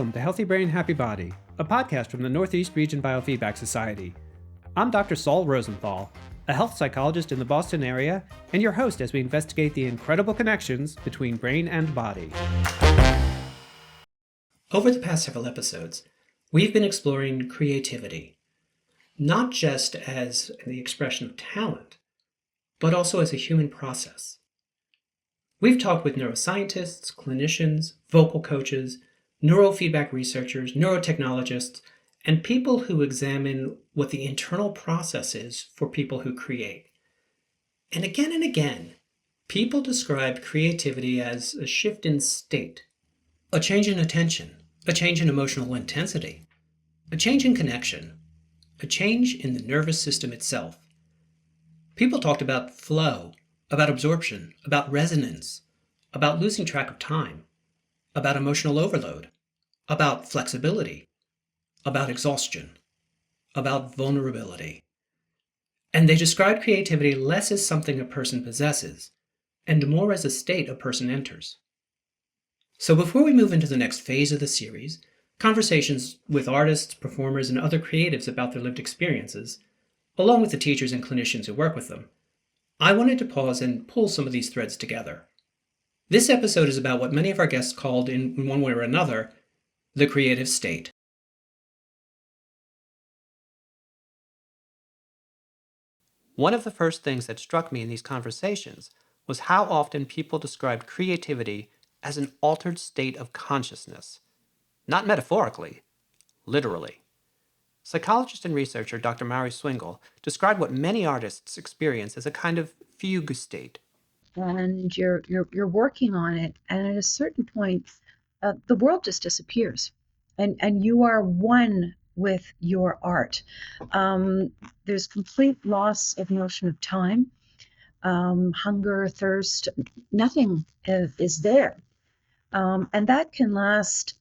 Welcome to Healthy Brain, Happy Body, a podcast from the Northeast Region Biofeedback Society. I'm Dr. Saul Rosenthal, a health psychologist in the Boston area, and your host as we investigate the incredible connections between brain and body. Over the past several episodes, we've been exploring creativity, not just as the expression of talent, but also as a human process. We've talked with neuroscientists, clinicians, vocal coaches, neurofeedback researchers, neurotechnologists, and people who examine what the internal process is for people who create. And again, people describe creativity as a shift in state, a change in attention, a change in emotional intensity, a change in connection, a change in the nervous system itself. People talked about flow, about absorption, about resonance, about losing track of time, about emotional overload, about flexibility, about exhaustion, about vulnerability. And they describe creativity less as something a person possesses, and more as a state a person enters. So before we move into the next phase of the series, conversations with artists, performers, and other creatives about their lived experiences, along with the teachers and clinicians who work with them, I wanted to pause and pull some of these threads together. This episode is about what many of our guests called, in one way or another, the creative state. One of the first things that struck me in these conversations was how often people described creativity as an altered state of consciousness. Not metaphorically, literally. Psychologist and researcher Dr. Swingle described what many artists experience as a kind of fugue state. And you're working on it, and at a certain point, the world just disappears, and you are one with your art. There's complete loss of notion of time, hunger, thirst, nothing is there. And that can last,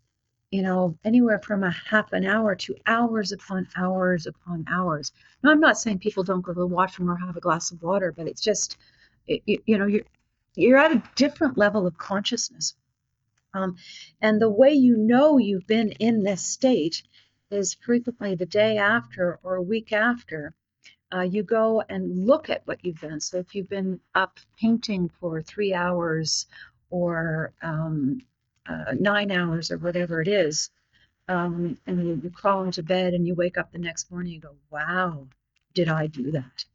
anywhere from a half an hour to hours upon hours upon hours. Now, I'm not saying people don't go to the washroom or have a glass of water, but it's just, you're at a different level of consciousness. And the way you've been in this state is frequently the day after or a week after you go and look at what you've done. So if you've been up painting for 3 hours or 9 hours or whatever it is, and you crawl into bed and you wake up the next morning, you go, wow, did I do that?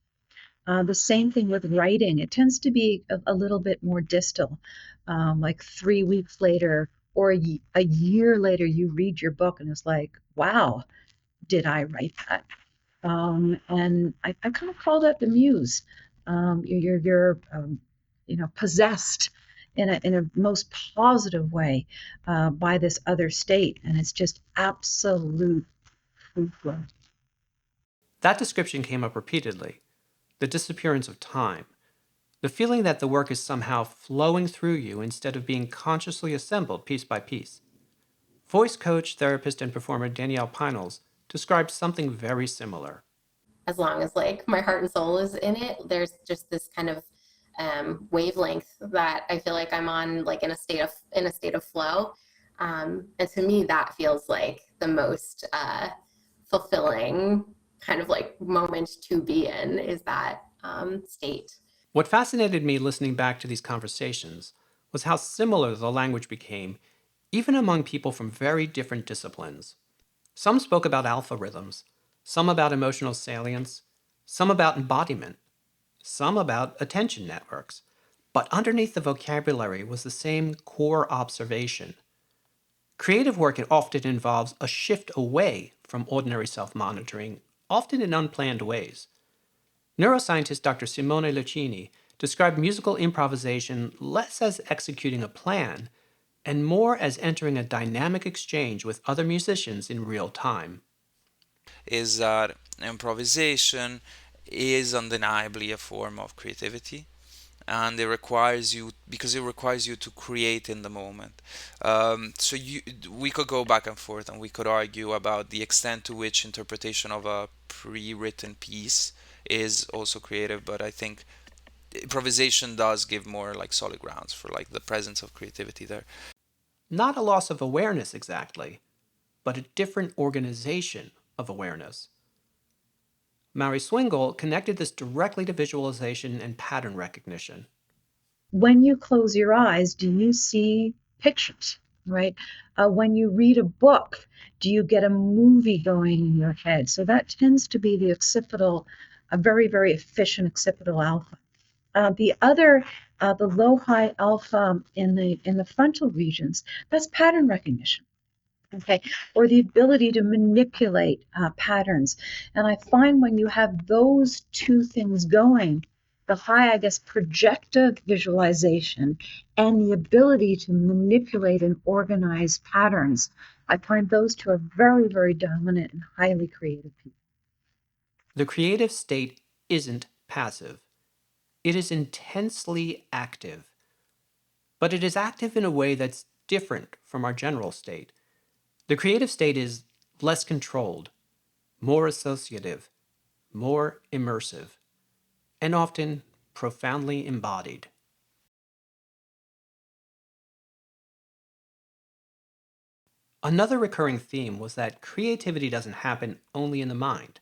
The same thing with writing. It tends to be a little bit more distal, like 3 weeks later or a year later, you read your book and it's like, wow, did I write that? And I kind of call that the muse. You're possessed in a most positive way by this other state, and it's just absolute free flow. That description came up repeatedly. The disappearance of time. The feeling that the work is somehow flowing through you instead of being consciously assembled piece by piece. Voice coach, therapist, and performer Danielle Pinals described something very similar. As long as my heart and soul is in it, there's just this kind of wavelength that I feel like I'm on, in a state of flow. And to me, that feels like the most fulfilling kind of moment to be in, is that state. What fascinated me listening back to these conversations was how similar the language became, even among people from very different disciplines. Some spoke about alpha rhythms, some about emotional salience, some about embodiment, some about attention networks. But underneath the vocabulary was the same core observation. Creative work often involves a shift away from ordinary self-monitoring, often in unplanned ways. Neuroscientist Dr. Simone Lucchini described musical improvisation less as executing a plan and more as entering a dynamic exchange with other musicians in real time. Is that improvisation is undeniably a form of creativity, and it requires you to create in the moment. We could go back and forth, and we could argue about the extent to which interpretation of a pre-written piece is also creative, but I think improvisation does give more solid grounds for the presence of creativity there. Not a loss of awareness exactly, but a different organization of awareness. Mary Swingle connected this directly to visualization and pattern recognition. When you close your eyes, do you see pictures, right? When you read a book, do you get a movie going in your head? So that tends to be the occipital, a very, very efficient occipital alpha. The low-high alpha in the frontal regions, that's pattern recognition. Okay, or the ability to manipulate patterns. And I find when you have those two things going, the high, I guess, projective visualization and the ability to manipulate and organize patterns, I find those two are very, very dominant and highly creative people. The creative state isn't passive. It is intensely active. But it is active in a way that's different from our general state. The creative state is less controlled, more associative, more immersive, and often profoundly embodied. Another recurring theme was that creativity doesn't happen only in the mind.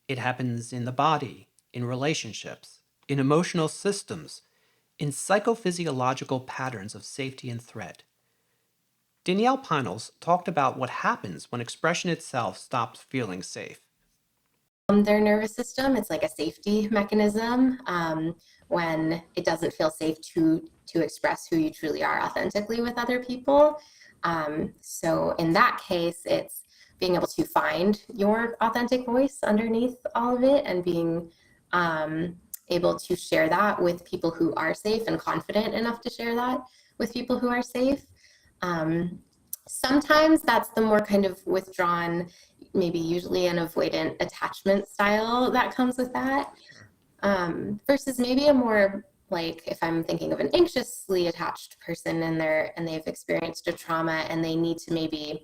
It happens in the body, in relationships, in emotional systems, in psychophysiological patterns of safety and threat. Danielle Pinals talked about what happens when expression itself stops feeling safe. Their nervous system, it's like a safety mechanism when it doesn't feel safe to express who you truly are authentically with other people. So in that case, it's being able to find your authentic voice underneath all of it and being able to share that with people who are safe and confident enough to share that with people who are safe. Sometimes that's the more kind of withdrawn, maybe usually an avoidant attachment style that comes with that, versus maybe a more like if I'm thinking of an anxiously attached person and they've experienced a trauma and they need to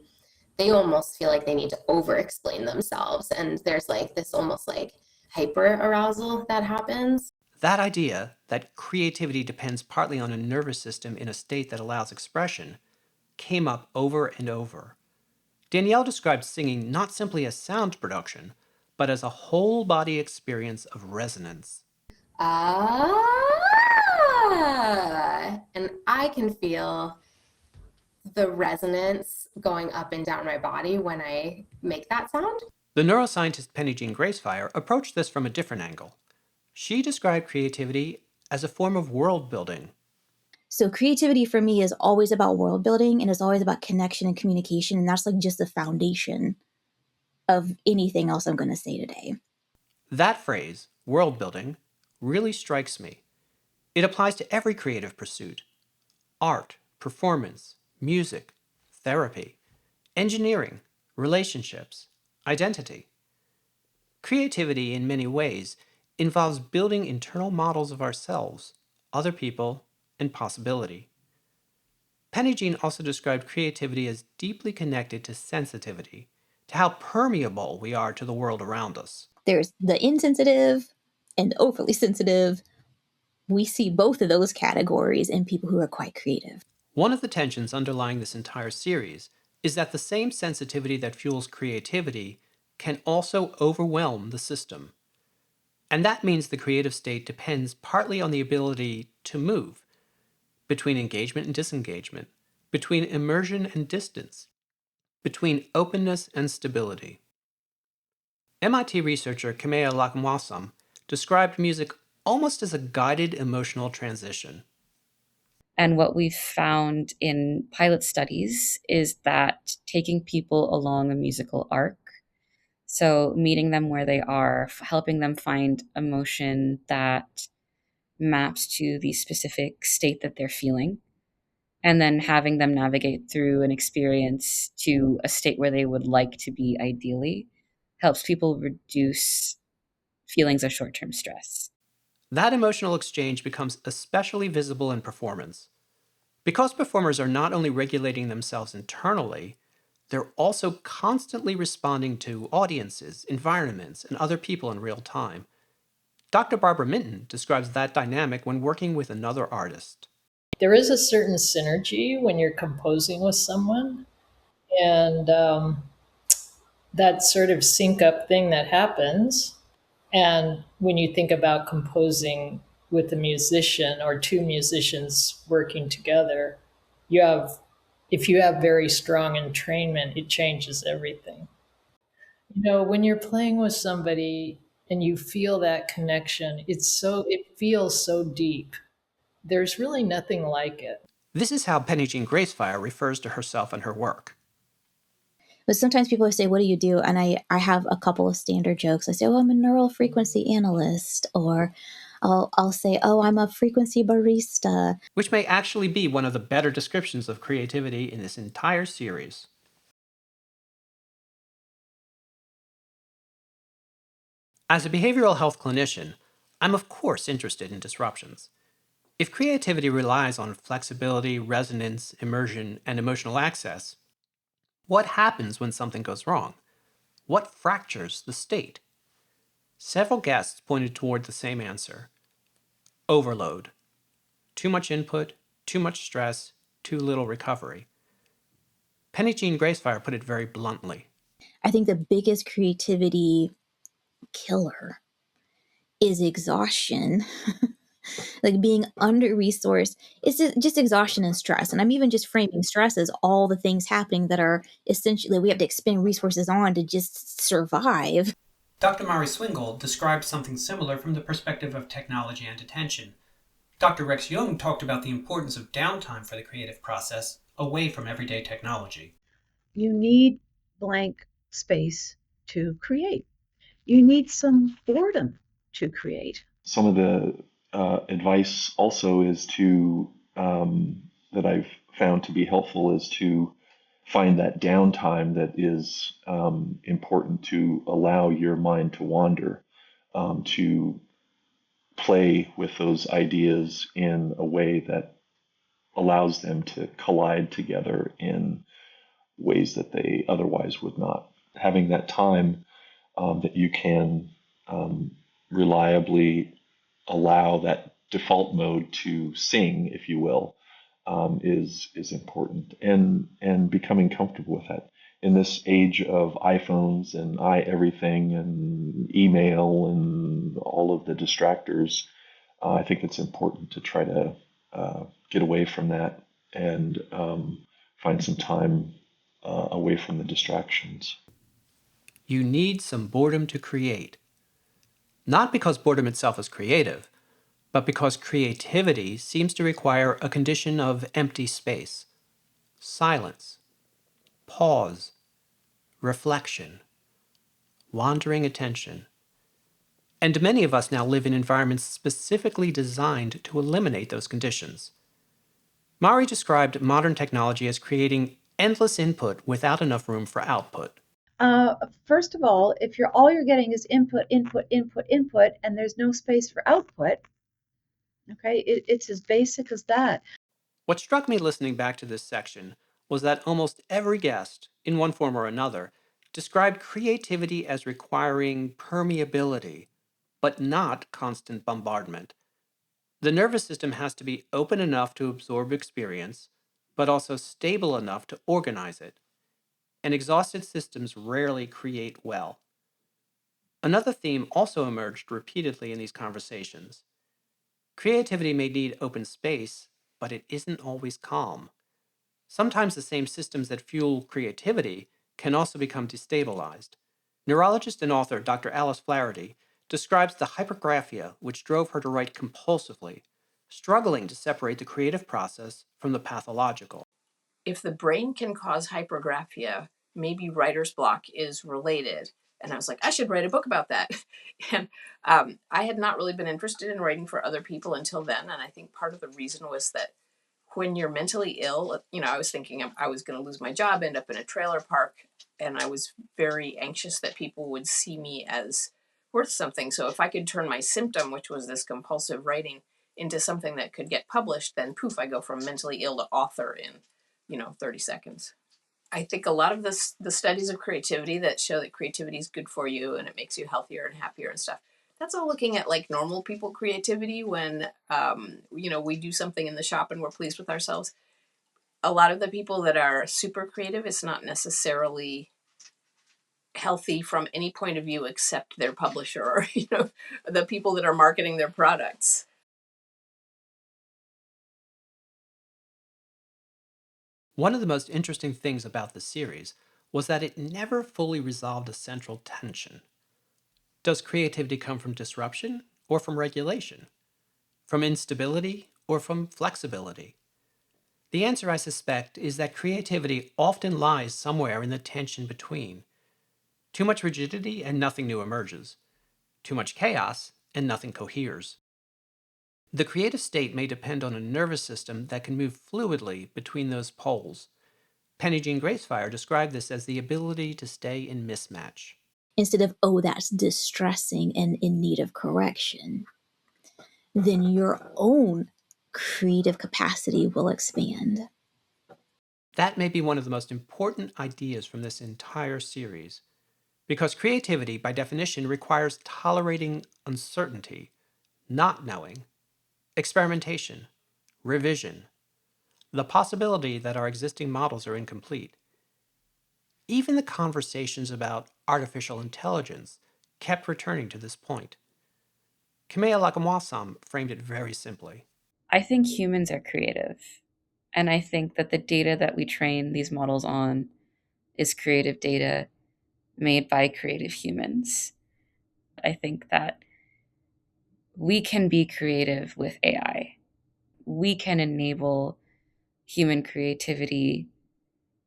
they almost feel like they need to over explain themselves, and there's like this almost like hyper arousal that happens. That idea that creativity depends partly on a nervous system in a state that allows expression came up over and over. Danielle described singing not simply as sound production, but as a whole body experience of resonance. And I can feel the resonance going up and down my body when I make that sound. The neuroscientist Penijean Gracefire approached this from a different angle. She described creativity as a form of world building. So creativity for me is always about world building and is always about connection and communication. And that's like just the foundation of anything else I'm going to say today. That phrase, world building, really strikes me. It applies to every creative pursuit: art, performance, music, therapy, engineering, relationships, identity. Creativity, in many ways, involves building internal models of ourselves, other people, and possibility. Penijean also described creativity as deeply connected to sensitivity, to how permeable we are to the world around us. There's the insensitive and the overly sensitive. We see both of those categories in people who are quite creative. One of the tensions underlying this entire series is that the same sensitivity that fuels creativity can also overwhelm the system. And that means the creative state depends partly on the ability to move between engagement and disengagement, between immersion and distance, between openness and stability. MIT researcher Kimaya Lakamwasam described music almost as a guided emotional transition. And what we've found in pilot studies is that taking people along a musical arc, so meeting them where they are, helping them find emotion that maps to the specific state that they're feeling, and then having them navigate through an experience to a state where they would like to be ideally, helps people reduce feelings of short-term stress. That emotional exchange becomes especially visible in performance. Because performers are not only regulating themselves internally, they're also constantly responding to audiences, environments, and other people in real time. Dr. Barbara Minton describes that dynamic when working with another artist. There is a certain synergy when you're composing with someone, And that sort of sync up thing that happens. And when you think about composing with a musician or two musicians working together, if you have very strong entrainment, it changes everything. When you're playing with somebody and you feel that connection, it feels so deep. There's really nothing like it. This is how Penijean Gracefire refers to herself and her work. But sometimes people say, what do you do? And I have a couple of standard jokes. I say, oh, I'm a neural frequency analyst. Or I'll say, oh, I'm a frequency barista. Which may actually be one of the better descriptions of creativity in this entire series. As a behavioral health clinician, I'm of course interested in disruptions. If creativity relies on flexibility, resonance, immersion, and emotional access, what happens when something goes wrong? What fractures the state? Several guests pointed toward the same answer: overload. Too much input, too much stress, too little recovery. Penijean Gracefire put it very bluntly. I think the biggest creativity killer is exhaustion. Like being under resourced, it's just exhaustion and stress. And I'm even just framing stress as all the things happening that are essentially we have to expend resources on to just survive. Dr. Mari Swingle described something similar from the perspective of technology and attention. Dr. Rex Jung talked about the importance of downtime for the creative process away from everyday technology. You need blank space to create. You need some boredom to create. Some of the advice also is that I've found to be helpful is to find that downtime that is important to allow your mind to wander, to play with those ideas in a way that allows them to collide together in ways that they otherwise would not. Having that time that you can reliably allow that default mode to sing, if you will, is important, and becoming comfortable with that. In this age of iPhones and everything and email and all of the distractors, I think it's important to try to get away from that and find some time away from the distractions. You need some boredom to create. Not because boredom itself is creative, but because creativity seems to require a condition of empty space, silence, pause, reflection, wandering attention. And many of us now live in environments specifically designed to eliminate those conditions. Mari described modern technology as creating endless input without enough room for output. First of all, if all you're getting is input, input, input, input, and there's no space for output, okay, it's as basic as that. What struck me listening back to this section was that almost every guest, in one form or another, described creativity as requiring permeability, but not constant bombardment. The nervous system has to be open enough to absorb experience, but also stable enough to organize it. And exhausted systems rarely create well. Another theme also emerged repeatedly in these conversations. Creativity may need open space, but it isn't always calm. Sometimes the same systems that fuel creativity can also become destabilized. Neurologist and author Dr. Alice Flaherty describes the hypergraphia which drove her to write compulsively, struggling to separate the creative process from the pathological. If the brain can cause hypergraphia, maybe writer's block is related. And I was like, I should write a book about that. And I had not really been interested in writing for other people until then. And I think part of the reason was that when you're mentally ill, I was thinking I was going to lose my job, end up in a trailer park. And I was very anxious that people would see me as worth something. So if I could turn my symptom, which was this compulsive writing, into something that could get published, then poof, I go from mentally ill to author in 30 seconds. I think a lot of the studies of creativity that show that creativity is good for you and it makes you healthier and happier and stuff, that's all looking at like normal people creativity when, we do something in the shop and we're pleased with ourselves. a lot of the people that are super creative, it's not necessarily healthy from any point of view except their publisher or, the people that are marketing their products. One of the most interesting things about the series was that it never fully resolved a central tension. Does creativity come from disruption or from regulation? From instability or from flexibility? The answer, I suspect, is that creativity often lies somewhere in the tension between. Too much rigidity and nothing new emerges. Too much chaos and nothing coheres. The creative state may depend on a nervous system that can move fluidly between those poles. Penijean Gracefire described this as the ability to stay in mismatch. Instead of, oh, that's distressing and in need of correction, then your own creative capacity will expand. That may be one of the most important ideas from this entire series, because creativity, by definition, requires tolerating uncertainty, not knowing, experimentation, revision, the possibility that our existing models are incomplete. Even the conversations about artificial intelligence kept returning to this point. Kimaya Lakamwasam framed it very simply. I think humans are creative. And I think that the data that we train these models on is creative data made by creative humans. I think that we can be creative with AI. We can enable human creativity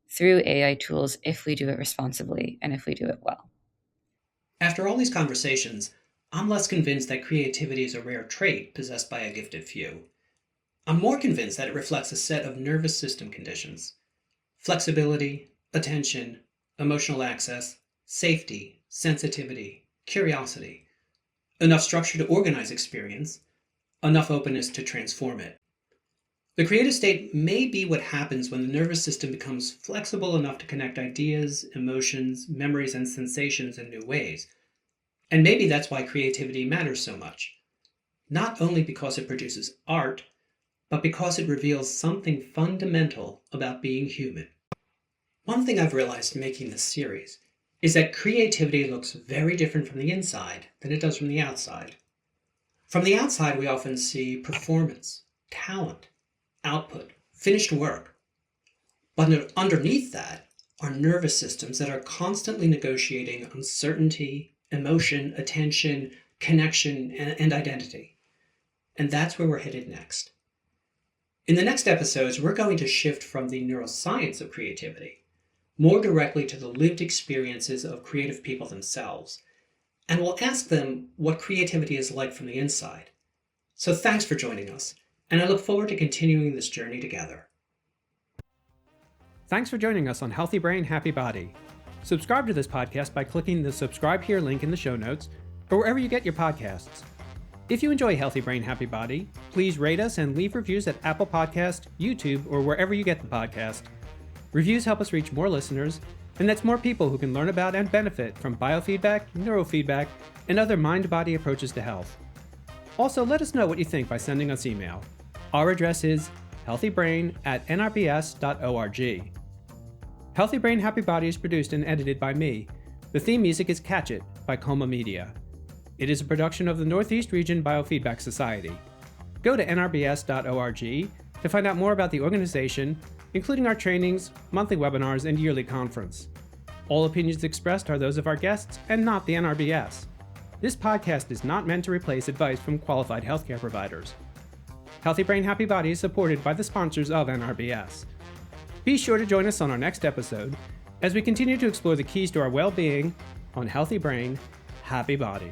through AI tools if we do it responsibly and if we do it well. After all these conversations, I'm less convinced that creativity is a rare trait possessed by a gifted few. I'm more convinced that it reflects a set of nervous system conditions: flexibility, attention, emotional access, safety, sensitivity, curiosity, enough structure to organize experience, enough openness to transform it. The creative state may be what happens when the nervous system becomes flexible enough to connect ideas, emotions, memories, and sensations in new ways. And maybe that's why creativity matters so much. Not only because it produces art, but because it reveals something fundamental about being human. One thing I've realized making this series is that creativity looks very different from the inside than it does from the outside. From the outside, we often see performance, talent, output, finished work. But underneath that are nervous systems that are constantly negotiating uncertainty, emotion, attention, connection, and identity. And that's where we're headed next. In the next episodes, we're going to shift from the neuroscience of creativity more directly to the lived experiences of creative people themselves. And we'll ask them what creativity is like from the inside. So thanks for joining us, and I look forward to continuing this journey together. Thanks for joining us on Healthy Brain, Happy Body. Subscribe to this podcast by clicking the subscribe here link in the show notes or wherever you get your podcasts. If you enjoy Healthy Brain, Happy Body, please rate us and leave reviews at Apple Podcast, YouTube, or wherever you get the podcast. Reviews help us reach more listeners, and that's more people who can learn about and benefit from biofeedback, neurofeedback, and other mind-body approaches to health. Also, let us know what you think by sending us email. Our address is healthybrain@nrbs.org. Healthy Brain, Happy Body is produced and edited by me. The theme music is Catch It by Coma Media. It is a production of the Northeast Region Biofeedback Society. Go to nrbs.org to find out more about the organization, including our trainings, monthly webinars, and yearly conference. All opinions expressed are those of our guests and not the NRBS. This podcast is not meant to replace advice from qualified healthcare providers. Healthy Brain, Happy Body is supported by the sponsors of NRBS. Be sure to join us on our next episode as we continue to explore the keys to our well-being on Healthy Brain, Happy Body.